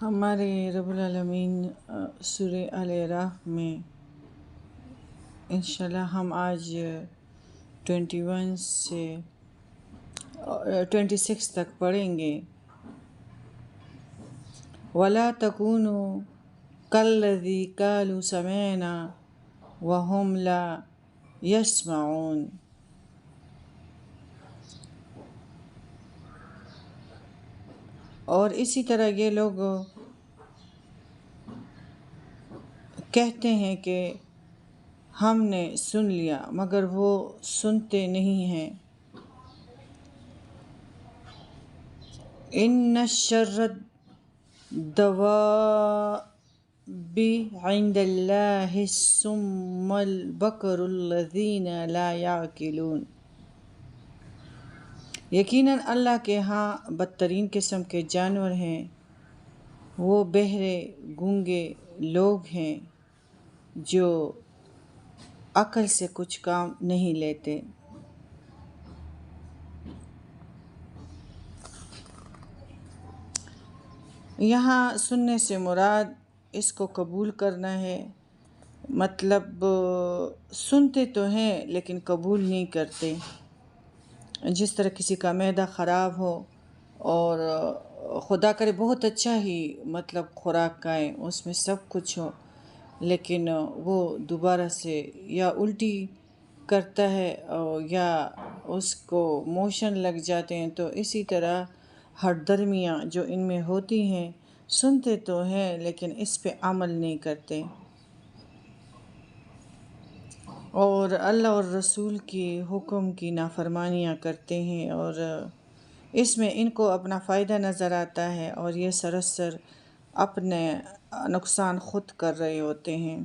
ہمارے رب العالمین سورہ الاعراف میں انشاءاللہ ہم آج 21 سے 26 تک پڑھیں گے۔ وَلَا تَكُونُوا كَالَّذِي قَالُوا سَمِعْنَا وَهُمْ لَا يَسْمَعُونَ۔ اور اسی طرح یہ لوگ کہتے ہیں کہ ہم نے سن لیا مگر وہ سنتے نہیں ہیں۔ ان شر الدواب عند اللہ الصم البکر الذین لا یعقلون۔ یقیناً اللہ کے ہاں بدترین قسم کے جانور ہیں وہ بہرے گونگے لوگ ہیں جو عقل سے کچھ کام نہیں لیتے۔ یہاں سننے سے مراد اس کو قبول کرنا ہے، مطلب سنتے تو ہیں لیکن قبول نہیں کرتے۔ جس طرح کسی کا معدہ خراب ہو اور خدا کرے بہت اچھا ہی مطلب خوراک کھائیں، اس میں سب کچھ ہو، لیکن وہ دوبارہ سے یا الٹی کرتا ہے یا اس کو موشن لگ جاتے ہیں، تو اسی طرح ہر درمیاں جو ان میں ہوتی ہیں سنتے تو ہیں لیکن اس پہ عمل نہیں کرتے، اور اللہ اور رسول کی حکم کی نافرمانیاں کرتے ہیں، اور اس میں ان کو اپنا فائدہ نظر آتا ہے اور یہ سراسر اپنے نقصان خود کر رہے ہوتے ہیں۔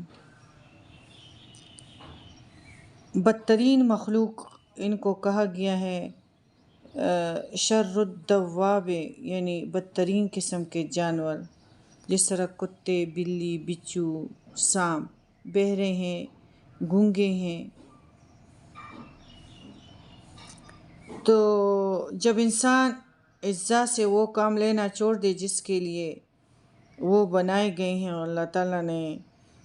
بدترین مخلوق ان کو کہا گیا ہے، شر الدواب یعنی بدترین قسم کے جانور، جس طرح کتے، بلی، بچھو، سانپ بہرے ہیں، گونگے ہیں۔ تو جب انسان اس ذات سے وہ کام لینا چھوڑ دے جس کے لیے وہ بنائے گئے ہیں، اور اللہ تعالیٰ نے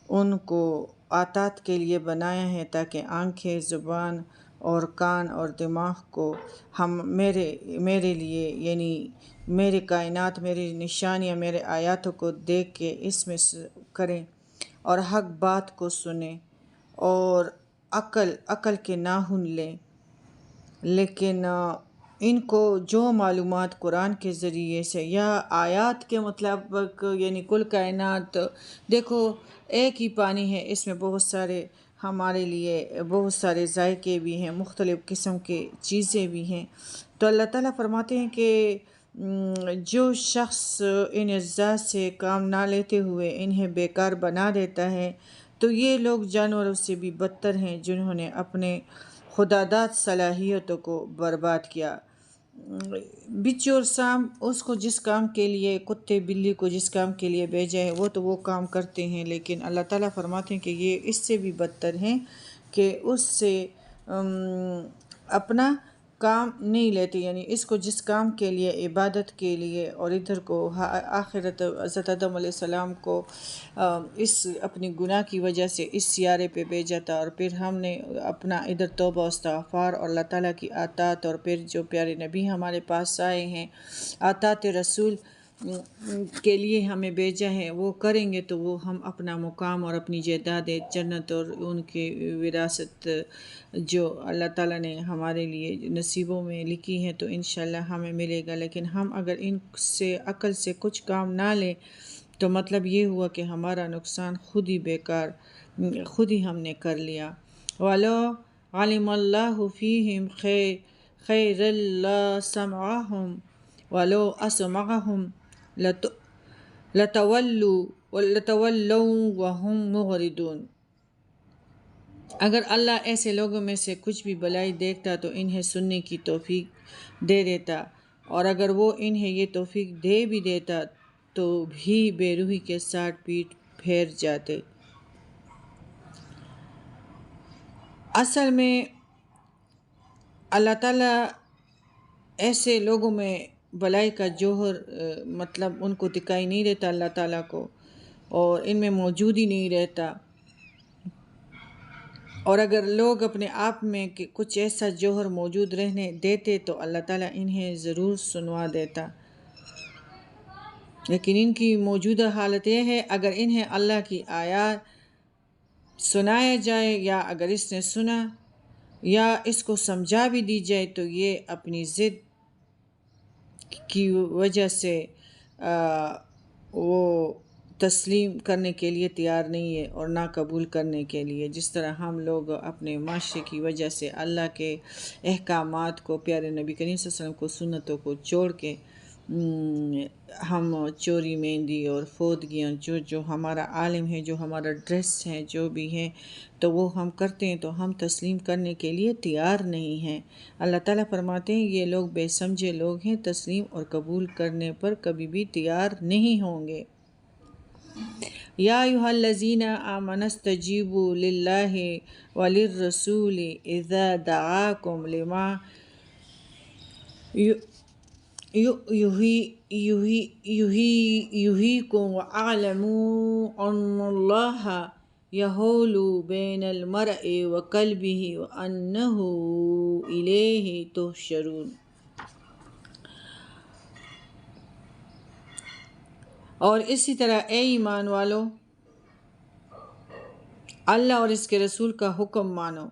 ان کو اطاعت کے لیے بنایا ہے تاکہ آنکھیں، زبان اور کان اور دماغ کو ہم میرے لیے یعنی میرے کائنات، میری نشانیاں، میرے آیاتوں کو دیکھ کے اس میں کریں اور حق بات کو سنیں اور عقل کے ناخن لیں، لیکن ان کو جو معلومات قرآن کے ذریعے سے یا آیات کے مطابق یعنی کل کائنات، دیکھو ایک ہی پانی ہے، اس میں بہت سارے ہمارے لیے بہت سارے ذائقے بھی ہیں، مختلف قسم کے چیزیں بھی ہیں، تو اللہ تعالیٰ فرماتے ہیں کہ جو شخص ان اجزاء سے کام نہ لیتے ہوئے انہیں بیکار بنا دیتا ہے تو یہ لوگ جانوروں سے بھی بدتر ہیں جنہوں نے اپنے خداداد صلاحیتوں کو برباد کیا۔ بچھو اور سانپ اس کو جس کام کے لیے، کتے بلی کو جس کام کے لیے بھیجا ہے وہ کام کرتے ہیں، لیکن اللہ تعالیٰ فرماتے ہیں کہ یہ اس سے بھی بدتر ہیں کہ اس سے اپنا کام نہیں لیتے، یعنی اس کو جس کام کے لیے، عبادت کے لیے، اور ادھر کو آخرت حضرت آدم علیہ السلام کو اس اپنی گناہ کی وجہ سے اس سیارے پہ بھیجا تھا، اور پھر ہم نے اپنا ادھر توبہ و استغفار اور اللہ تعالیٰ کی اطاعت، اور پھر جو پیارے نبی ہمارے پاس آئے ہیں اطاعت رسول کے لیے ہمیں بھیجا ہے وہ کریں گے تو وہ ہم اپنا مقام اور اپنی جائیداد جنت اور ان کی وراثت جو اللہ تعالیٰ نے ہمارے لیے نصیبوں میں لکھی ہے تو انشاءاللہ ہمیں ملے گا، لیکن ہم اگر ان سے عقل سے کچھ کام نہ لیں تو مطلب یہ ہوا کہ ہمارا نقصان خود ہی بیکار، خود ہی ہم نے کر لیا۔ وَلَوْ عَلِمَ اللَّهُ فِيهِمْ خَيْرًا لَّأَسْمَعَهُمْ وَلَوْ أَسْمَعَهُمْ لَتَوَلَّوْا وَهُمْ مُعْرِضُونَ۔ اگر اللہ ایسے لوگوں میں سے کچھ بھی بلائی دیکھتا تو انہیں سننے کی توفیق دے دیتا، اور اگر وہ انہیں یہ توفیق دے بھی دیتا تو بھی بے روحی کے ساتھ پیٹ پھیر جاتے۔ اصل میں اللہ تعالیٰ ایسے لوگوں میں بلائی کا جوہر مطلب ان کو دکھائی نہیں دیتا اللہ تعالیٰ کو، اور ان میں موجود ہی نہیں رہتا۔ اور اگر لوگ اپنے آپ میں کہ کچھ ایسا جوہر موجود رہنے دیتے تو اللہ تعالیٰ انہیں ضرور سنوا دیتا، لیکن ان کی موجودہ حالت یہ ہے اگر انہیں اللہ کی آیات سنایا جائے یا اگر اس نے سنا یا اس کو سمجھا بھی دی جائے تو یہ اپنی ضد کی وجہ سے وہ تسلیم کرنے کے لیے تیار نہیں ہے اور نہ قبول کرنے کے لیے، جس طرح ہم لوگ اپنے معاشرے کی وجہ سے اللہ کے احکامات کو، پیارے نبی کریم صلی اللہ علیہ وسلم کو، سنتوں کو چھوڑ کے ہم چوری مہندی اور فوتگیاں جو ہمارا عالم ہے، جو ہمارا ڈریس ہے، جو بھی ہے تو وہ ہم کرتے ہیں، تو ہم تسلیم کرنے کے لیے تیار نہیں ہیں۔ اللہ تعالیٰ فرماتے ہیں یہ لوگ بے سمجھے لوگ ہیں، تسلیم اور قبول کرنے پر کبھی بھی تیار نہیں ہوں گے۔ یا ایھا الذین آمنوا استجیبوا للہ وللرسول اذا دعاکم لما یحییکم واعلموا ان اللہ یحول بین المرء وقلبہ وانہ الیہ تحشرون۔ اور اسی طرح اے ایمان والو، اللہ اور اس کے رسول کا حکم مانو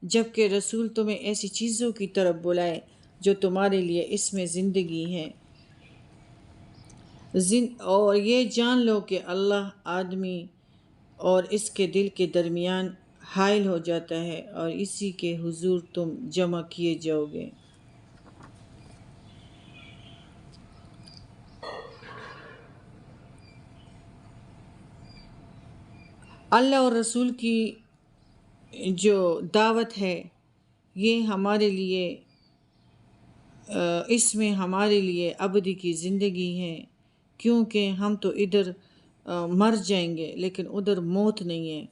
جبکہ رسول تمہیں ایسی چیزوں کی طرف بلائے جو تمہارے لیے اس میں زندگی ہے، اور یہ جان لو کہ اللہ آدمی اور اس کے دل کے درمیان حائل ہو جاتا ہے اور اسی کے حضور تم جمع کیے جاؤ گے۔ اللہ اور رسول کی جو دعوت ہے یہ ہمارے لیے اس میں ہمارے لیے ابدی کی زندگی ہے، کیونکہ ہم تو ادھر مر جائیں گے لیکن ادھر موت نہیں ہے،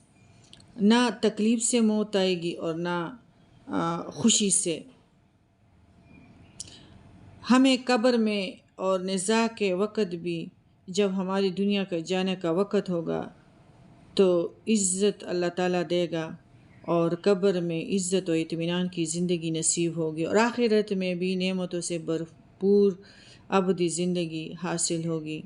نہ تکلیف سے موت آئے گی اور نہ خوشی سے۔ ہمیں قبر میں اور نزاع کے وقت بھی جب ہماری دنیا کا جانے کا وقت ہوگا تو عزت اللہ تعالیٰ دے گا اور قبر میں عزت و اطمینان کی زندگی نصیب ہوگی، اور آخرت میں بھی نعمتوں سے بھرپور ابدی زندگی حاصل ہوگی۔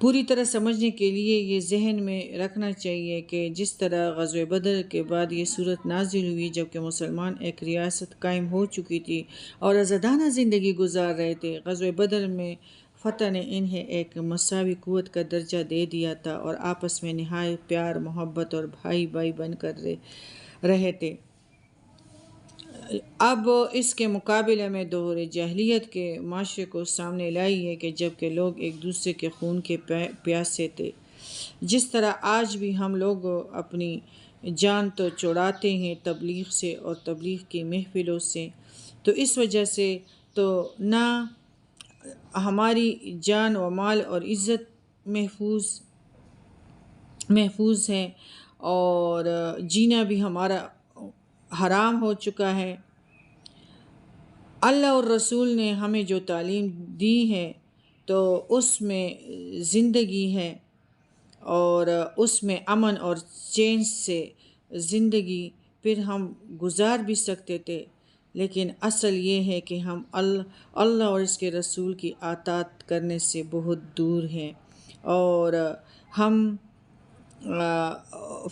پوری طرح سمجھنے کے لیے یہ ذہن میں رکھنا چاہیے کہ جس طرح غزوہ بدر کے بعد یہ صورت نازل ہوئی جبکہ مسلمان ایک ریاست قائم ہو چکی تھی اور آزادانہ زندگی گزار رہے تھے، غزوہ بدر میں فتح نے انہیں ایک مساوی قوت کا درجہ دے دیا تھا اور آپس میں نہایت پیار محبت اور بھائی بھائی بن کر رہے تھے۔ اب اس کے مقابلے میں دور جاہلیت کے معاشرے کو سامنے لائی ہے کہ جبکہ لوگ ایک دوسرے کے خون کے پیاسے تھے، جس طرح آج بھی ہم لوگ اپنی جان تو چھڑاتے ہیں تبلیغ سے اور تبلیغ کی محفلوں سے، تو اس وجہ سے تو نہ ہماری جان و مال اور عزت محفوظ ہے اور جینا بھی ہمارا حرام ہو چکا ہے۔ اللہ اور رسول نے ہمیں جو تعلیم دی ہے تو اس میں زندگی ہے اور اس میں امن اور چین سے زندگی پھر ہم گزار بھی سکتے تھے، لیکن اصل یہ ہے کہ ہم اللہ اور اس کے رسول کی اطاعت کرنے سے بہت دور ہیں اور ہم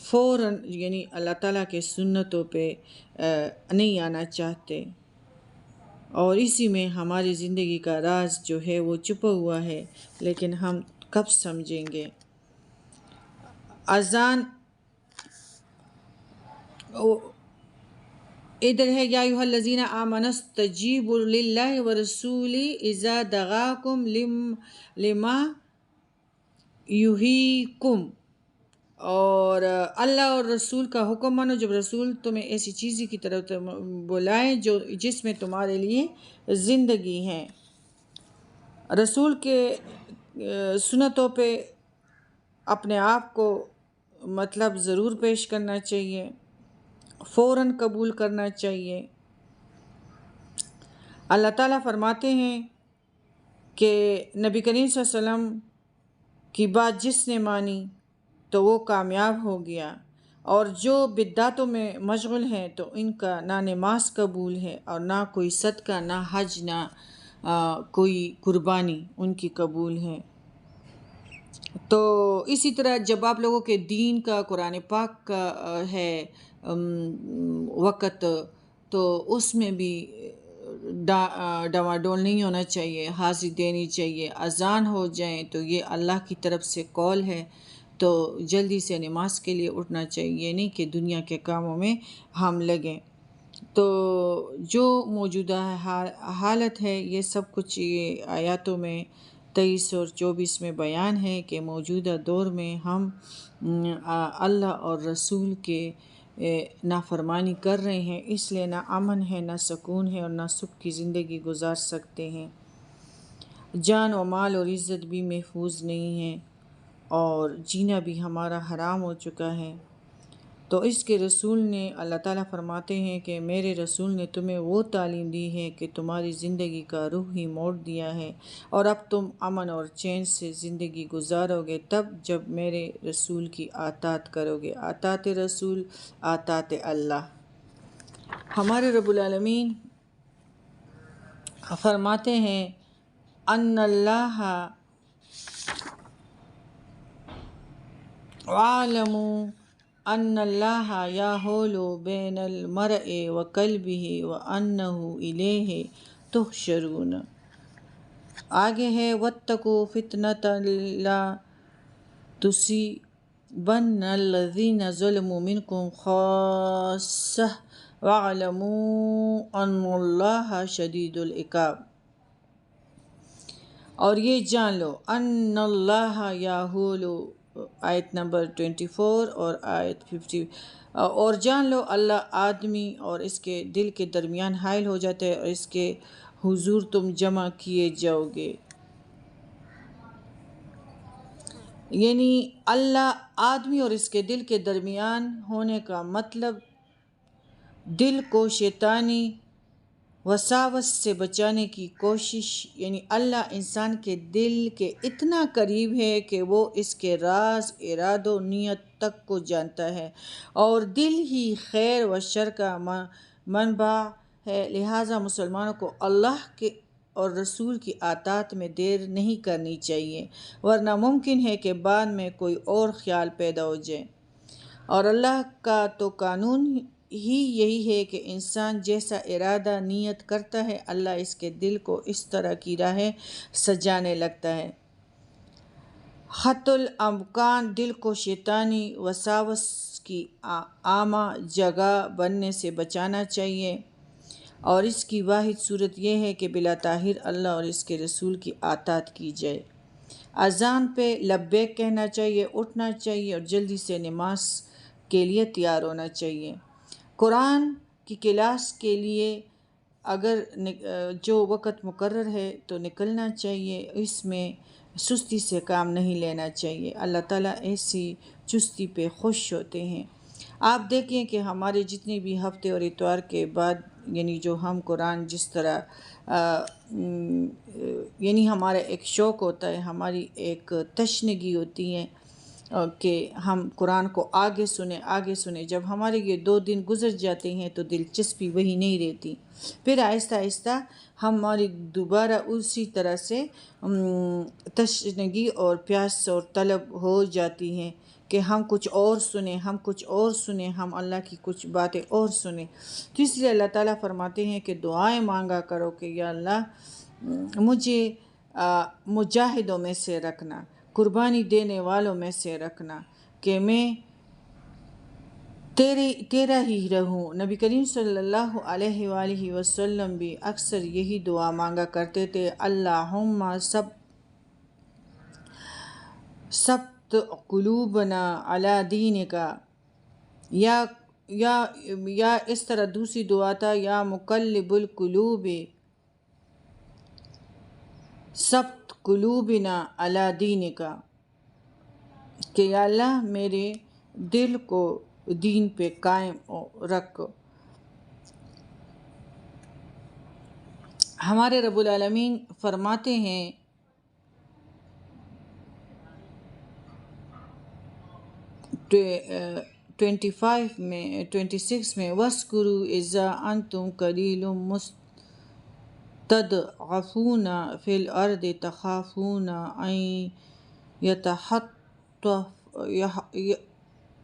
فوراً یعنی اللہ تعالیٰ کے سنتوں پہ نہیں آنا چاہتے، اور اسی میں ہماری زندگی کا راز جو ہے وہ چھپا ہوا ہے، لیکن ہم کب سمجھیں گے۔ اذان ادھر ہے یا ایھا الذین آمنوا استجیبوا للہ ورسولہ اذا دعاکم لما یحییکم، اور اللہ اور رسول کا حکم مانو جب رسول تمہیں ایسی چیز کی طرف بلائے جس میں تمہارے لیے زندگی ہے۔ رسول کے سنتوں پہ اپنے آپ کو مطلب ضرور پیش کرنا چاہیے، فوراً قبول کرنا چاہیے۔ اللہ تعالیٰ فرماتے ہیں کہ نبی کریم صلی اللہ علیہ وسلم کی بات جس نے مانی تو وہ کامیاب ہو گیا، اور جو بدعتوں میں مشغول ہیں تو ان کا نہ نماز قبول ہے اور نہ کوئی صدقہ، نہ حج، نہ کوئی قربانی ان کی قبول ہے۔ تو اسی طرح جب آپ لوگوں کے دین کا، قرآن پاک کا ہے وقت، تو اس میں بھی ڈواڈول نہیں ہونا چاہیے، حاضری دینی چاہیے۔ اذان ہو جائیں تو یہ اللہ کی طرف سے کال ہے، تو جلدی سے نماز کے لیے اٹھنا چاہیے، نہیں کہ دنیا کے کاموں میں ہم لگیں۔ تو جو موجودہ حالت ہے، یہ سب کچھ یہ آیاتوں میں 23 اور 24 میں بیان ہے کہ موجودہ دور میں ہم اللہ اور رسول کے نافرمانی کر رہے ہیں، اس لیے نہ امن ہے، نہ سکون ہے، اور نہ سکھ کی زندگی گزار سکتے ہیں۔ جان و مال اور عزت بھی محفوظ نہیں ہے، اور جینا بھی ہمارا حرام ہو چکا ہے۔ تو اس کے رسول نے، اللہ تعالیٰ فرماتے ہیں کہ میرے رسول نے تمہیں وہ تعلیم دی ہے کہ تمہاری زندگی کا روح ہی موڑ دیا ہے، اور اب تم امن اور چین سے زندگی گزارو گے تب جب میرے رسول کی اطاعت کرو گے۔ اطاعت رسول، اطاعت اللہ۔ ہمارے رب العالمین فرماتے ہیں ان اللہ وَاعْلَمُوا ان اللہ یحول بین المرء وقلبہ وانہ الیہ تحشرون۔ آگے ہے واتقوا فتنة لا تصیبن الذین ظلموا منکم خاصۃ واعلموا ان اللہ شدید العقاب۔ اور یہ جان لو ان اللہ یحول، آیت نمبر 24 اور آیت 50، اور جان لو اللہ آدمی اور اس کے دل کے درمیان حائل ہو جاتا ہے، اور اس کے حضور تم جمع کیے جاؤ گے۔ یعنی اللہ آدمی اور اس کے دل کے درمیان ہونے کا مطلب دل کو شیطانی وساوس سے بچانے کی کوشش، یعنی اللہ انسان کے دل کے اتنا قریب ہے کہ وہ اس کے راز، ارادہ و نیت تک کو جانتا ہے، اور دل ہی خیر و شر کا منبع ہے۔ لہٰذا مسلمانوں کو اللہ کے اور رسول کی اطاعت میں دیر نہیں کرنی چاہیے، ورنہ ممکن ہے کہ بعد میں کوئی اور خیال پیدا ہو جائے۔ اور اللہ کا تو قانون ہی یہی ہے کہ انسان جیسا ارادہ نیت کرتا ہے، اللہ اس کے دل کو اس طرح کی راہیں سجانے لگتا ہے۔ حتی الامکان دل کو شیطانی وساوس کی عامہ جگہ بننے سے بچانا چاہیے، اور اس کی واحد صورت یہ ہے کہ بلا تاخیر اللہ اور اس کے رسول کی اطاعت کی جائے۔ اذان پہ لبیک کہنا چاہیے، اٹھنا چاہیے، اور جلدی سے نماز کے لیے تیار ہونا چاہیے۔ قرآن کی کلاس کے لیے اگر جو وقت مقرر ہے تو نکلنا چاہیے، اس میں سستی سے کام نہیں لینا چاہیے۔ اللہ تعالیٰ ایسی چستی پہ خوش ہوتے ہیں۔ آپ دیکھیں کہ ہمارے جتنے بھی ہفتے اور اتوار کے بعد، یعنی جو ہم قرآن جس طرح یعنی ہمارا ایک شوق ہوتا ہے، ہماری ایک تشنگی ہوتی ہے کہ ہم قرآن کو آگے سنیں۔ جب ہمارے یہ 2 دن گزر جاتے ہیں تو دلچسپی وہی نہیں رہتی، پھر آہستہ آہستہ ہماری دوبارہ اسی طرح سے تشنگی اور پیاس اور طلب ہو جاتی ہیں کہ ہم کچھ اور سنیں، ہم اللہ کی کچھ باتیں اور سنیں۔ تو اس لیے اللہ تعالیٰ فرماتے ہیں کہ دعائیں مانگا کرو کہ یا اللہ مجھے مجاہدوں میں سے رکھنا، قربانی دینے والوں میں سے رکھنا، کہ میں تیرا ہی رہوں۔ نبی کریم صلی اللہ علیہ وآلہ وسلم بھی اکثر یہی دعا مانگا کرتے تھے، اللہم ثبت قلوبنا علی دینک، یا اس طرح دوسری دعا تھا، یا مقلب القلوب ثبت قلوبنا علی دینک، کہ یا اللہ میرے دل کو دین پہ قائم رکھ۔ ہمارے رب العالمین فرماتے ہیں 25 میں 26 میں وَاسْكُرُوا إِذَا أَنْتُمْ قَلِيلٌ مُسْتَضْعَفُونَ فِي الْأَرْضِ تَخَافُونَ أَنْ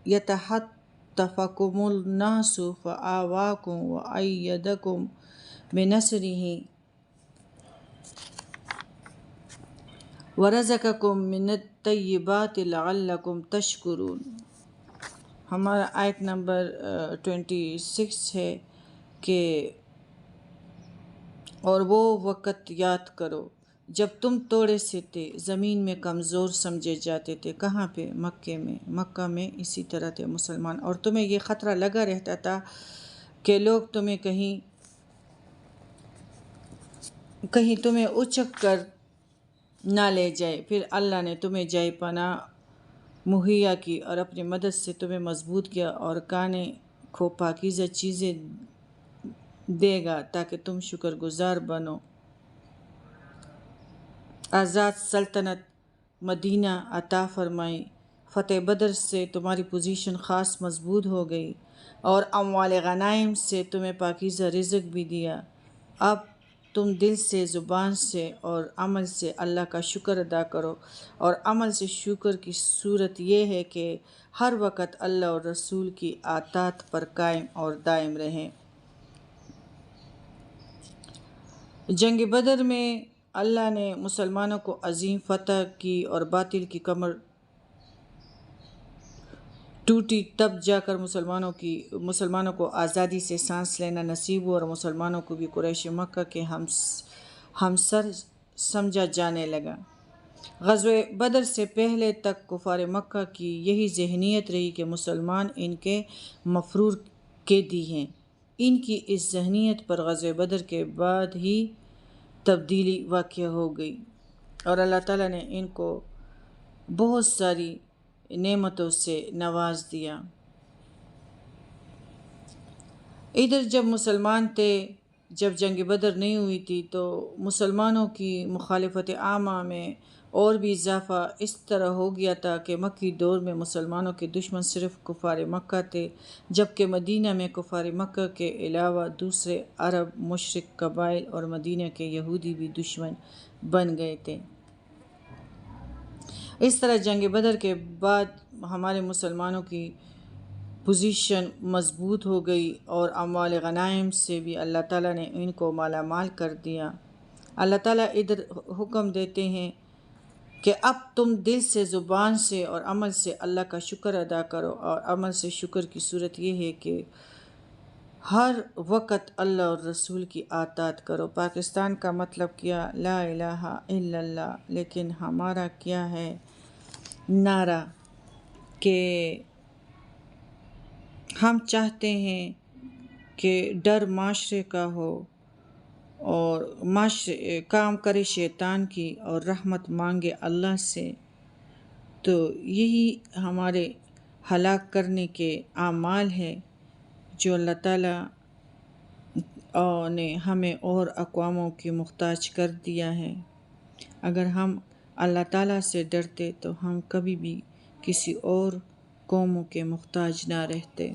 يَتَخَطَّفَكُمُ النَّاسُ فَآوَاكُمْ وَأَيَّدَكُمْ بِنَصْرِهِ وَرَزَقَكُم مِّنَ الطَّيِّبَاتِ لَعَلَّكُمْ تَشْكُرُونَ۔ ہمارا آیت نمبر 26 ہے کہ اور وہ وقت یاد کرو جب تم توڑے سے تھے، زمین میں کمزور سمجھے جاتے تھے۔ کہاں پہ؟ مکہ میں اسی طرح تھے مسلمان، اور تمہیں یہ خطرہ لگا رہتا تھا کہ لوگ تمہیں کہیں تمہیں اچک کر نہ لے جائے۔ پھر اللہ نے تمہیں جائے پناہ مہیا کی اور اپنی مدد سے تمہیں مضبوط کیا، اور کھانے کو پاکیزہ چیزیں دے گا تاکہ تم شکر گزار بنو۔ آزاد سلطنت مدینہ عطا فرمائی، فتح بدر سے تمہاری پوزیشن خاص مضبوط ہو گئی، اور اموال غنائم سے تمہیں پاکیزہ رزق بھی دیا۔ اب تم دل سے، زبان سے اور عمل سے اللہ کا شکر ادا کرو، اور عمل سے شکر کی صورت یہ ہے کہ ہر وقت اللہ اور رسول کی اطاعت پر قائم اور دائم رہیں۔ جنگ بدر میں اللہ نے مسلمانوں کو عظیم فتح کی اور باطل کی کمر ٹوٹی۔ تب جا کر مسلمانوں کو آزادی سے سانس لینا نصیب ہوا، اور مسلمانوں کو بھی قریش مکہ کے ہمسر سمجھا جانے لگا۔ غزوہ بدر سے پہلے تک کفار مکہ کی یہی ذہنیت رہی کہ مسلمان ان کے مفرور قیدی ہیں۔ ان کی اس ذہنیت پر غزوہ بدر کے بعد ہی تبدیلی واقع ہو گئی، اور اللہ تعالیٰ نے ان کو بہت ساری نعمتوں سے نواز دیا۔ ادھر جب مسلمان تھے، جب جنگ بدر نہیں ہوئی تھی، تو مسلمانوں کی مخالفت عامہ میں اور بھی اضافہ اس طرح ہو گیا تھا کہ مکی دور میں مسلمانوں کے دشمن صرف کفار مکہ تھے، جبکہ مدینہ میں کفار مکہ کے علاوہ دوسرے عرب مشرک قبائل اور مدینہ کے یہودی بھی دشمن بن گئے تھے۔ اس طرح جنگ بدر کے بعد ہمارے مسلمانوں کی پوزیشن مضبوط ہو گئی، اور اموال غنائم سے بھی اللہ تعالیٰ نے ان کو مالا مال کر دیا۔ اللہ تعالیٰ ادھر حکم دیتے ہیں کہ اب تم دل سے، زبان سے اور عمل سے اللہ کا شکر ادا کرو، اور عمل سے شکر کی صورت یہ ہے کہ ہر وقت اللہ اور رسول کی اطاعت کرو۔ پاکستان کا مطلب کیا؟ لا الہ الا اللہ، لیکن ہمارا کیا ہے نعرہ کہ ہم چاہتے ہیں کہ ڈر معاشرے کا ہو، اور کام کرے شیطان کی اور رحمت مانگے اللہ سے، تو یہی ہمارے ہلاک کرنے کے اعمال ہے جو اللہ تعالیٰ نے ہمیں اور اقواموں کی محتاج کر دیا ہے۔ اگر ہم اللہ تعالیٰ سے ڈرتے تو ہم کبھی بھی کسی اور قوموں کے محتاج نہ رہتے۔